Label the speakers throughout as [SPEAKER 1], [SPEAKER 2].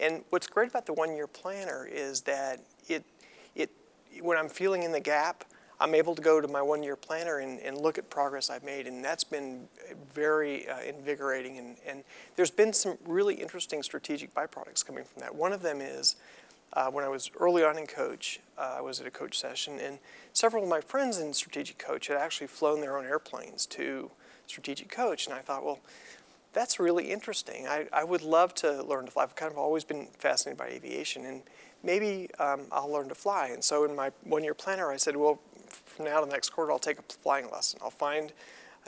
[SPEAKER 1] And what's great about the one-year planner is that it when I'm feeling in the gap, I'm able to go to my one-year planner and look at progress I've made, and that's been very invigorating. And there's been some really interesting strategic byproducts coming from that. One of them is when I was early on in Coach, I was at a Coach session, and several of my friends in Strategic Coach had actually flown their own airplanes to Strategic Coach, and I thought, well, that's really interesting. I would love to learn to fly. I've kind of always been fascinated by aviation, and maybe I'll learn to fly. And so in my one-year planner, I said, well, from now to the next quarter, I'll take a flying lesson. I'll find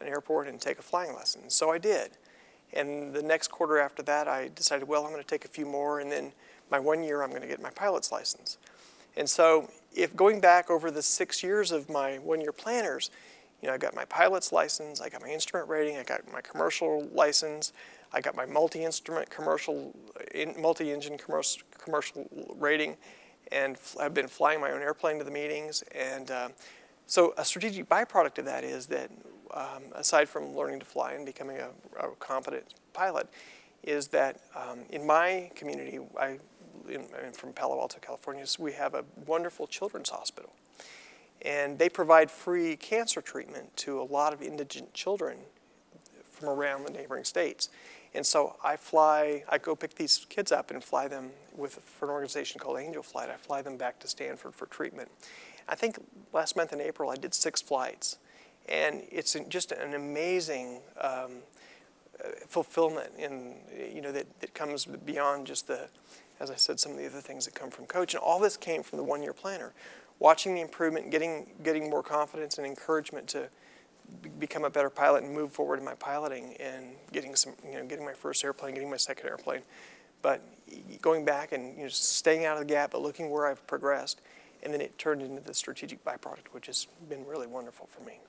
[SPEAKER 1] an airport and take a flying lesson. So I did. And the next quarter after that, I decided, well, I'm going to take a few more, and then my 1 year, I'm going to get my pilot's license. And so if going back over the 6 years of my one-year planners, I got my pilot's license, I got my instrument rating, I got my commercial license, I got my multi-instrument commercial, multi-engine commercial rating, and I've been flying my own airplane to the meetings. And so a strategic byproduct of that is that aside from learning to fly and becoming a competent pilot, is that in my community, I'm from Palo Alto, California, so we have a wonderful children's hospital. And they provide free cancer treatment to a lot of indigent children from around the neighboring states. And so I go pick these kids up and fly them for an organization called Angel Flight. I fly them back to Stanford for treatment. I think last month in April I did 6 flights. And it's just an amazing fulfillment that comes beyond just as I said, some of the other things that come from Coach. And all this came from the one-year planner. Watching the improvement, getting more confidence and encouragement to become a better pilot and move forward in my piloting, and getting my first airplane, getting my second airplane. But going back and staying out of the gap, but looking where I've progressed, and then it turned into the strategic byproduct, which has been really wonderful for me.